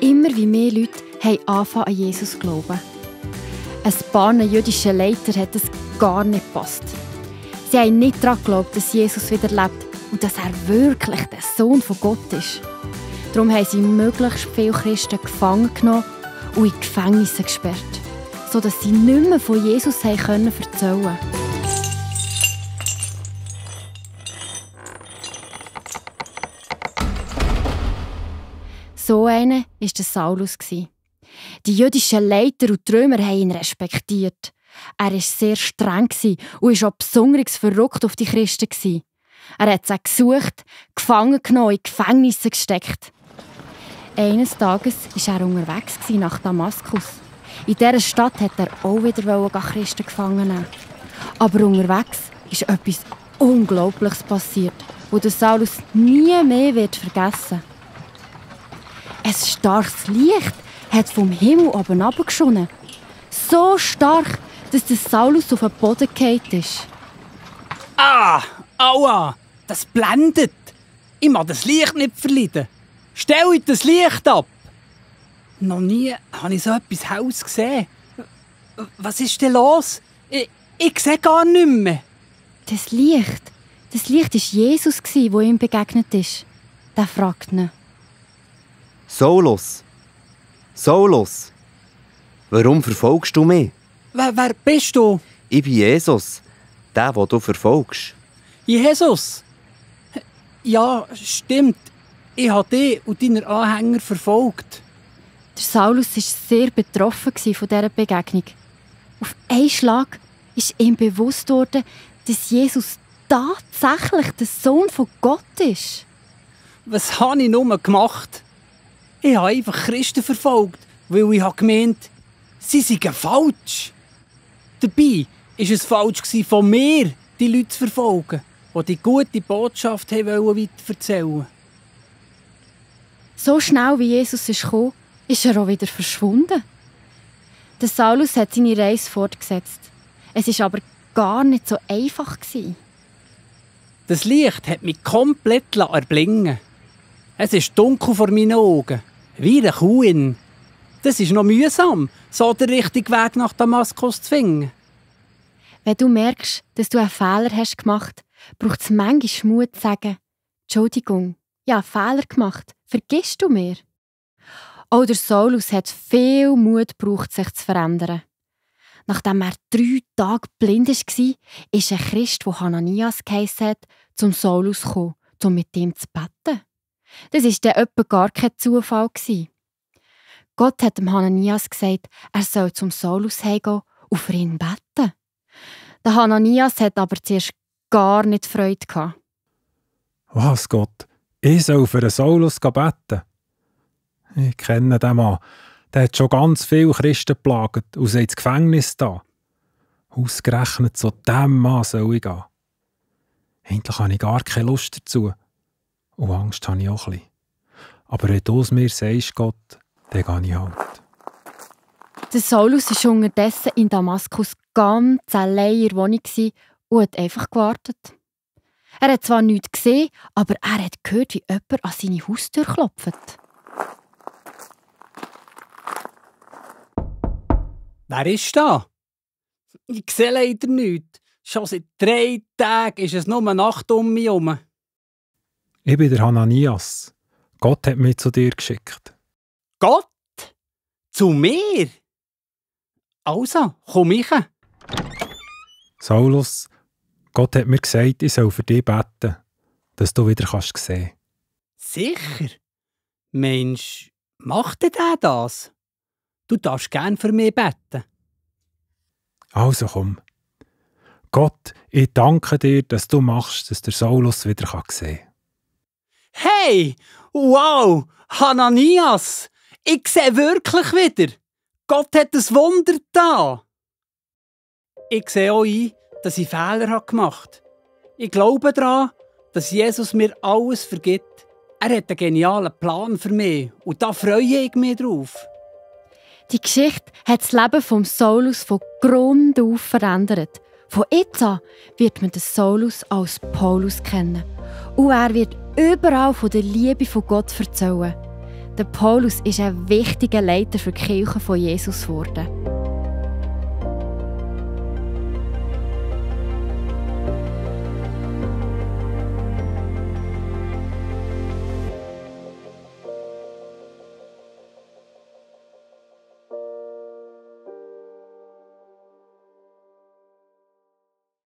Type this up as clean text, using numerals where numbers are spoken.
Immer wie mehr Leute haben angefangen an Jesus zu glauben. Ein paar jüdischen Leiter hat es gar nicht gepasst. Sie haben nicht daran geglaubt, dass Jesus wieder lebt und dass er wirklich der Sohn von Gott ist. Darum haben sie möglichst viele Christen gefangen genommen und in Gefängnisse gesperrt, sodass sie nicht mehr von Jesus erzählen konnten. So einer war der Saulus. Die jüdischen Leiter und die Römer haben ihn respektiert. Er war sehr streng und war auch besonders verrückt auf die Christen. Er hat sie gesucht, gefangen genommen, in Gefängnisse gesteckt. Eines Tages war er unterwegs nach Damaskus. In dieser Stadt wollte er auch wieder Christen gefangen nehmen. Aber unterwegs ist etwas Unglaubliches passiert, das der Saulus nie mehr vergessen wird. Ein starkes Licht hat vom Himmel oben herabgeschossen. So stark, dass der Saulus auf den Boden gefallen ist. Ah, aua, das blendet. Ich mag das Licht nicht verleiden. Stellt das Licht ab. Noch nie habe ich so etwas Helles gesehen. Was ist denn los? Ich sehe gar nichts mehr. Das Licht war Jesus, der ihm begegnet ist. Der fragt ihn. Saulus, Saulus, warum verfolgst du mich? Wer bist du? Ich bin Jesus, der du verfolgst. Jesus? Ja, stimmt. Ich habe dich und deine Anhänger verfolgt. Der Saulus war sehr betroffen von dieser Begegnung. Auf einen Schlag ist ihm bewusst geworden, dass Jesus tatsächlich der Sohn von Gott ist. Was habe ich nur gemacht? Ich habe einfach Christen verfolgt, weil ich gemeint habe, sie seien falsch. Dabei war es falsch von mir, die Leute zu verfolgen, die die gute Botschaft weiterverzählen wollten. So schnell wie Jesus kam, ist er auch wieder verschwunden. Der Saulus hat seine Reise fortgesetzt. Es war aber gar nicht so einfach. Das Licht hat mich komplett erblingen. Es ist dunkel vor meinen Augen, wie eine Kuh. Das ist noch mühsam, so den richtigen Weg nach Damaskus zu finden. Wenn du merkst, dass du einen Fehler hast gemacht, braucht es manchmal Mut zu sagen, Entschuldigung, ich habe einen Fehler gemacht, vergisst du mir? Auch der Saulus hat viel Mut gebraucht, sich zu verändern. Nachdem er 3 Tage blind war, ist ein Christ, der Hananias geheissen hat, zum Saulus gekommen, um mit ihm zu beten. Das war dann etwa gar kein Zufall. Gott hat dem Hananias gesagt, er soll zum Saulus heimgehen und für ihn beten. Der Hananias hat aber zuerst gar nicht Freude gehabt. Was, Gott? Ich soll für den Saulus beten? Ich kenne den Mann. Der hat schon ganz viele Christen geplagt und sie ins Gefängnis da. Ausgerechnet zu diesem Mann soll ich gehen. Eigentlich habe ich gar keine Lust dazu. Und Angst habe ich auch ein bisschen. Aber wenn du es mir sagst, Gott, dann gehe ich halt. Der Saulus war unterdessen in Damaskus ganz allein in der Wohnung und hat einfach gewartet. Er hat zwar nichts gesehen, aber er hat gehört, wie jemand an seine Haustür klopft. Wer ist da? Ich sehe leider nichts. Schon seit 3 Tagen ist es nur Nacht um mich herum. Ich bin der Hananias. Gott hat mich zu dir geschickt. Gott? Zu mir? Also, komm ich. Saulus, Gott hat mir gesagt, ich soll für dich beten, dass du wieder sehen kannst. Sicher? Mensch, macht der das? Du darfst gern für mich beten. Also komm. Gott, ich danke dir, dass du machst, dass der Saulus wieder sehen kann. Hey! Wow! Hananias! Ich sehe wirklich wieder! Gott hat ein Wunder da! Ich sehe auch ein, dass ich Fehler gemacht habe. Ich glaube daran, dass Jesus mir alles vergibt. Er hat einen genialen Plan für mich und da freue ich mich drauf. Die Geschichte hat das Leben von Saulus von Grund auf verändert. Von jetzt an wird man den Saulus als Paulus kennen. Und er wird überall von der Liebe von Gott erzählen. Der Paulus ist ein wichtiger Leiter für die Kirche von Jesus geworden.